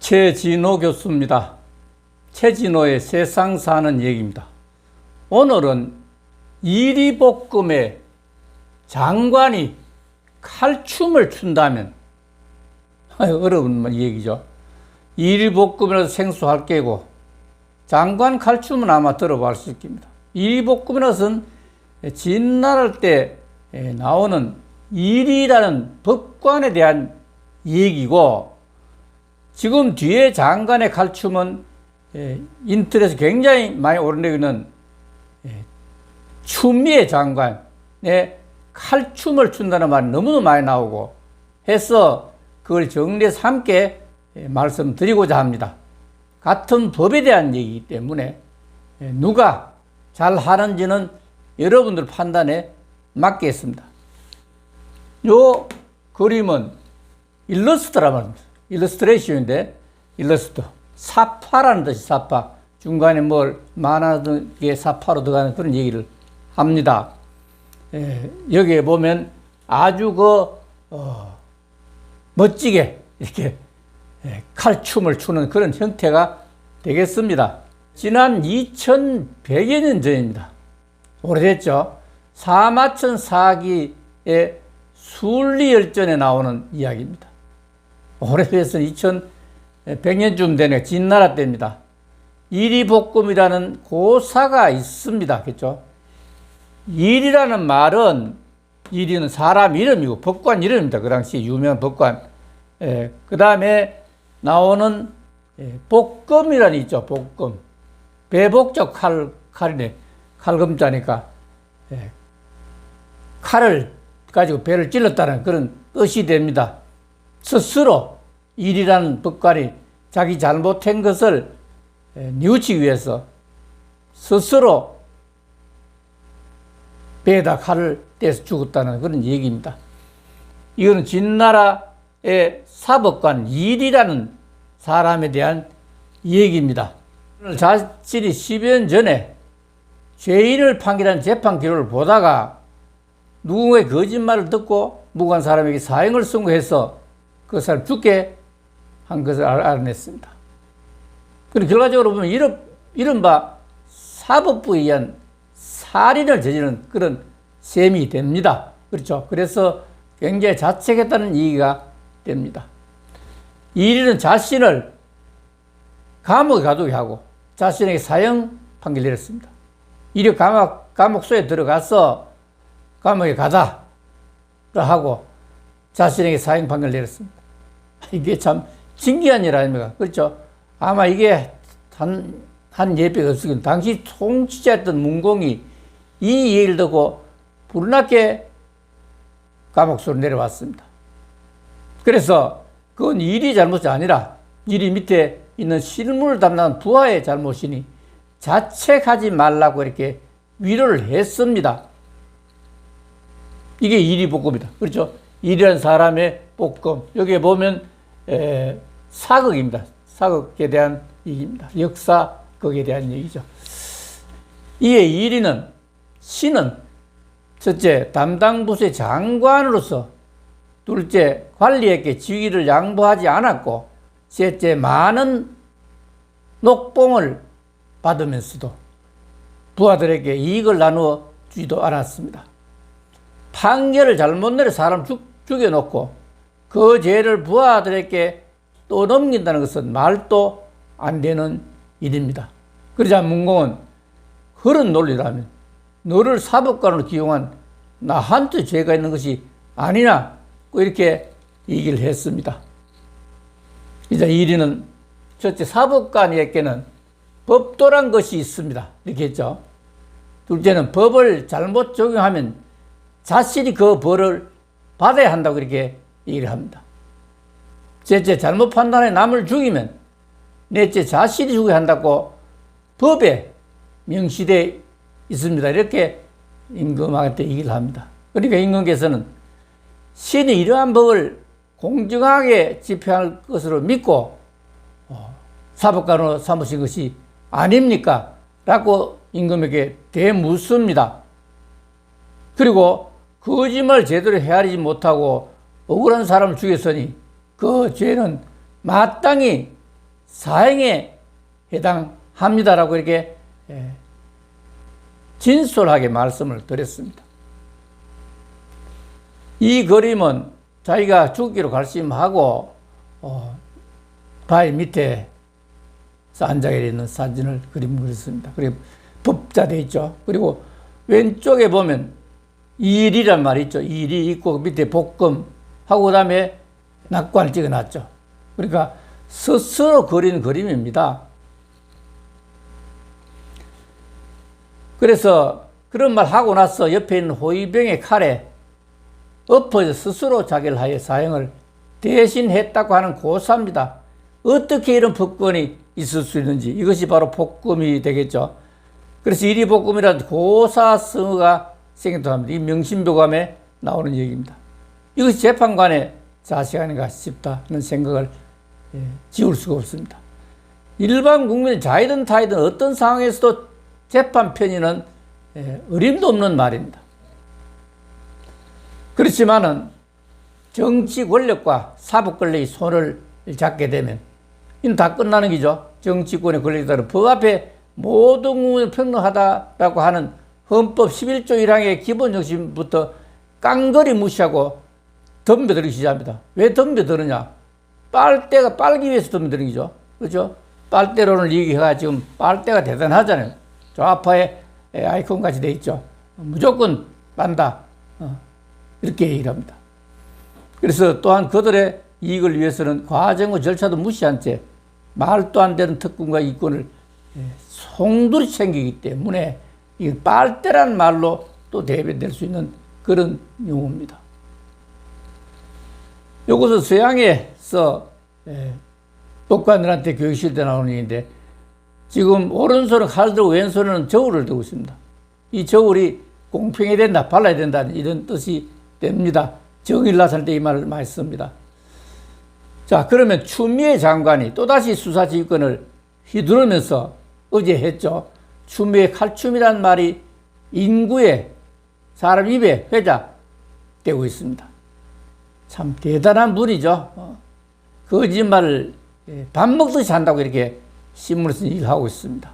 최진호 교수입니다. 최진호의 세상 사는 얘기입니다. 오늘은 이리볶음에 장관이 칼춤을 춘다면, 어려운 얘기죠. 이리볶음이라도 생소할 게고 장관 칼춤은 아마 들어봤을 겁니다. 이리볶음이라서는 진나라 때 나오는 이리라는 법관에 대한 얘기고, 지금 뒤에 장관의 칼춤은 인터넷에 굉장히 많이 오르내고 있는 추미애 장관의 칼춤을 춘다는 말이 너무나 많이 나오고 해서 그걸 정리해서 함께 말씀드리고자 합니다. 같은 법에 대한 얘기이기 때문에 누가 잘 하는지는 여러분들 판단에 맡기겠습니다. 요 그림은 일러스트라 말입니다. 일러스트레이션인데, 일러스트. 사파라는 뜻이 사파. 중간에 뭘 만화는 게 사파로 들어가는 그런 얘기를 합니다. 여기에 보면 아주 멋지게 이렇게 칼춤을 추는 그런 형태가 되겠습니다. 지난 2100여 년 전입니다. 오래됐죠. 사마천 사기의 순리열전에 나오는 이야기입니다. 오래돼서 2100년쯤 되네. 진나라 때입니다. 이리볶음이라는 고사가 있습니다. 그렇죠? 이리라는 말은, 이리는 사람 이름이고 법관 이름입니다. 그 당시 유명한 법관. 그 다음에 나오는 볶음이라는 있죠. 볶음. 배복적 칼이네. 칼금자니까 칼을 가지고 배를 찔렀다는 그런 뜻이 됩니다. 스스로 일이라는 법관이 자기 잘못한 것을 뉘우치기 위해서 스스로 배에다 칼을 떼서 죽었다는 그런 얘기입니다. 이거는 진나라의 사법관 일이라는 사람에 대한 얘기입니다. 자신이 10여 년 전에 죄인을 판결한 재판 기록을 보다가 누군가의 거짓말을 듣고 무고한 사람에게 사형을 선고해서 그 사람 죽게 한 것을 알아냈습니다. 그리고 결과적으로 보면 이른바 사법부에 의한 살인을 저지르는 그런 셈이 됩니다. 그렇죠? 그래서 굉장히 자책했다는 얘기가 됩니다. 이리는 자신을 감옥에 가두게 하고 자신에게 사형 판결을 내렸습니다. 이리 감옥소에 들어가서 감옥에 가다 하고 자신에게 사형 판결을 내렸습니다. 이게 참 신기한 일 아닙니까? 그렇죠? 아마 이게 한 예배가 없었긴, 당시 통치자였던 문공이 이 얘기를 듣고 불나게 감옥소로 내려왔습니다. 그래서 그건 일이 잘못이 아니라 일이 밑에 있는 실무를 담당한 부하의 잘못이니 자책하지 말라고 이렇게 위로를 했습니다. 이게 이리볶음이다. 그렇죠? 일이라는 사람의 볶음. 여기에 보면 사극입니다. 사극에 대한 얘기입니다. 역사극에 대한 얘기죠. 이에 이리는, 신은 첫째 담당 부서의 장관으로서, 둘째 관리에게 직위를 양보하지 않았고, 셋째 많은 녹봉을 받으면서도 부하들에게 이익을 나누어 주지도 않았습니다. 판결을 잘못 내려 사람 죽여놓고 그 죄를 부하들에게 또 넘긴다는 것은 말도 안 되는 일입니다. 그러자 문공은 그런 논리라면 너를 사법관으로 기용한 나한테 죄가 있는 것이 아니나, 이렇게 얘기를 했습니다. 이제 이리는 첫째 사법관에게는 법도란 것이 있습니다. 이렇게 했죠. 둘째는 법을 잘못 적용하면 자신이 그 벌을 받아야 한다고 이렇게 얘기를 합니다. 셋째, 잘못 판단해 남을 죽이면, 넷째, 자신이 죽여야 한다고 법에 명시되어 있습니다. 이렇게 임금한테 얘기를 합니다. 그러니까 임금께서는 신이 이러한 법을 공정하게 집행할 것으로 믿고 사법관으로 삼으신 것이 아닙니까? 라고 임금에게 대묻습니다. 그리고 거짓말 제대로 헤아리지 못하고 억울한 사람을 죽였으니 그 죄는 마땅히 사형에 해당합니다라고 이렇게 진솔하게 말씀을 드렸습니다. 이 그림은 자기가 죽기로 결심하고 바위 밑에 앉아게 있는 사진을 그렸습니다. 그리고 법자되어 있죠. 그리고 왼쪽에 보면 일이란 말이 있죠. 일이 있고 밑에 복금 하고 그다음에 낙관을 찍어놨죠. 그러니까 스스로 그린 그림입니다. 그래서 그런 말 하고 나서 옆에 있는 호위병의 칼에 엎어져 스스로 자기를 하여 사형을 대신했다고 하는 고사입니다. 어떻게 이런 법권이 있을 수 있는지 이것이 바로 복금이 되겠죠. 그래서 일이복금이라는 고사성어가 생긴다고 합니다. 이 명심교감에 나오는 얘기입니다. 이것이 재판관의 자식 아닌가 싶다는 생각을 지울 수가 없습니다. 일반 국민이 자이든 타이든 어떤 상황에서도 재판 편의는 어림도 없는 말입니다. 그렇지만은 정치 권력과 사법 권력이 손을 잡게 되면 이는 다 끝나는 거죠. 정치권의 권력에 따라 법 앞에 모든 국민은 평등하다라고 하는 헌법 11조 1항의 기본 정신부터 깡그리 무시하고 덤벼들기 시작합니다. 왜 덤벼드느냐? 빨대가 빨기 위해서 덤벼드는 거죠. 그렇죠? 빨대론을 얘기해가 지금 빨대가 대단하잖아요. 좌파의 아이콘 같이 돼 있죠. 무조건 빤다. 이렇게 얘기를 합니다. 그래서 또한 그들의 이익을 위해서는 과정과 절차도 무시한 채 말도 안 되는 특권과 이권을 송두리 챙기기 때문에 이 빨대란 말로 또 대변될 수 있는 그런 용어입니다. 이것은 서양에서 법관들한테 교육실 때 나오는 얘기인데 지금 오른손은 칼을 들고 왼손은 저울을 들고 있습니다. 이 저울이 공평해야 된다, 발라야 된다는 이런 뜻이 됩니다. 정의를 나타낼 때 이 말을 많이 씁니다. 자, 그러면 추미애 장관이 또다시 수사지휘권을 휘두르면서 어제 했죠. 추미애 칼춤이라는 말이 인구에 사람 입에 회자되고 있습니다. 참 대단한 분이죠. 거짓말을 밥 먹듯이 한다고 이렇게 신문에서 일하고 있습니다.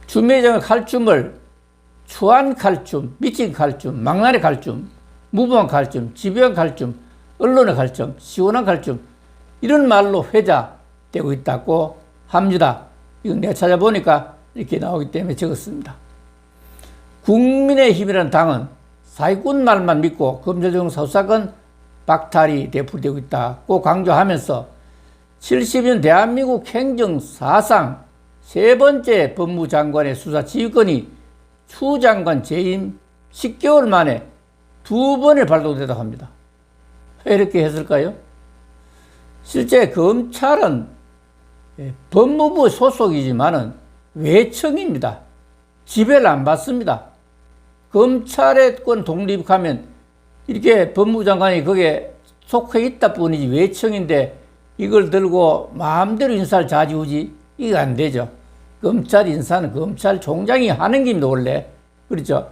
추미애 장관 칼춤을 추한 칼춤, 미친 칼춤, 망나니 칼춤, 무모한 칼춤, 집요한 칼춤, 언론의 칼춤, 시원한 칼춤 이런 말로 회자되고 있다고 합니다. 이건 내가 찾아보니까 이렇게 나오기 때문에 적었습니다. 국민의힘이라는 당은 사기꾼 말만 믿고 검찰총 사수사건 박탈이 되풀이되고 있다고 강조하면서 70년 대한민국 행정 사상 세 번째 법무장관의 수사 지휘권이 추 장관 재임 10개월 만에 2번에 발동되다고 합니다. 왜 이렇게 했을까요? 실제 검찰은 법무부 소속이지만은 외청입니다. 지배를 안 받습니다. 검찰의 권 독립하면 이렇게 법무부 장관이 거기에 속해 있다 뿐이지 외청인데 이걸 들고 마음대로 인사를 좌지우지 이게 안 되죠. 검찰 인사는 검찰총장이 하는 겁니다, 원래. 그렇죠?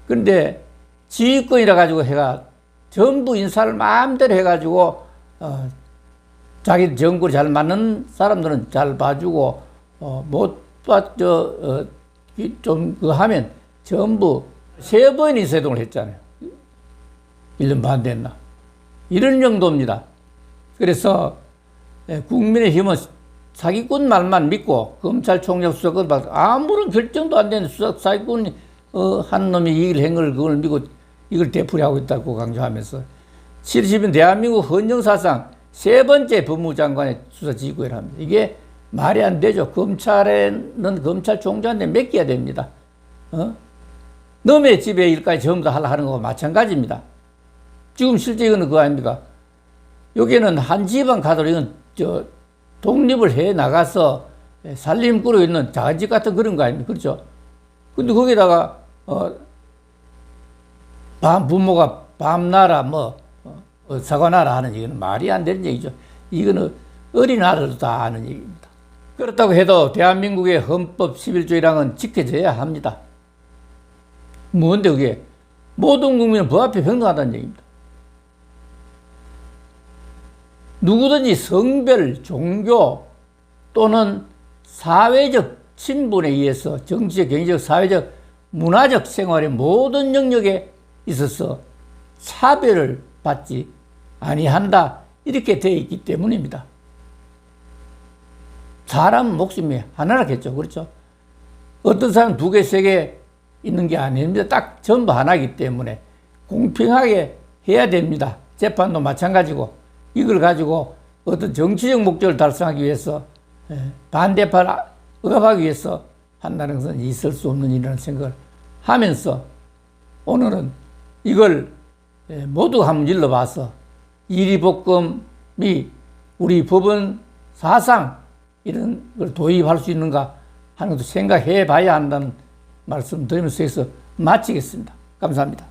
그런데 지휘권이라 가지고 해가 전부 인사를 마음대로 해가지고 자기 정권이 잘 맞는 사람들은 잘 봐주고 좀 그거 하면 전부 3번 인사이동을 했잖아요. 1년 반 됐나. 이런 정도입니다. 그래서 국민의힘은 사기꾼 말만 믿고 검찰총장 수사권 받고 아무런 결정도 안 되는 사기꾼 한 놈이 이익을 한 걸 그걸 믿고 이걸 되풀이하고 있다고 강조하면서 70년 대한민국 헌정사상 세 번째 법무장관의 수사 지휘권을 합니다. 이게 말이 안 되죠. 검찰에는 검찰총장한테 맡겨야 됩니다. 너의 집에 일까지 전부 다 하는 거와 마찬가지입니다. 지금 실제 이거는 그거 아닙니까? 여기는 한 집안 가도록 이건 독립을 해 나가서 살림 꾸려 있는 작은 집 같은 그런 거 아닙니까? 그렇죠? 근데 거기다가 부모가 밤나라 사과나라 하는 얘기는 말이 안 되는 얘기죠. 이거는 어린아이들도 다 아는 얘기입니다. 그렇다고 해도 대한민국의 헌법 11조 1항은 지켜져야 합니다. 뭔데 그게? 모든 국민은 법 앞에 평등하다는 얘기입니다. 누구든지 성별, 종교, 또는 사회적 친분에 의해서 정치적, 경제적, 사회적, 문화적 생활의 모든 영역에 있어서 차별을 받지 아니한다. 이렇게 되어 있기 때문입니다. 사람 목숨이 하나라겠죠. 그렇죠? 어떤 사람 두 개, 세 개 있는 게 아닙니다. 딱 전부 하나이기 때문에 공평하게 해야 됩니다. 재판도 마찬가지고 이걸 가지고 어떤 정치적 목적을 달성하기 위해서 반대파를 억압하기 위해서 한다는 것은 있을 수 없는 일이라는 생각을 하면서 오늘은 이걸 모두 한번 일러봐서 이리볶음이 우리 법원 사상 이런 걸 도입할 수 있는가 하는 것도 생각해 봐야 한다는 말씀 드리면서 여기서 마치겠습니다. 감사합니다.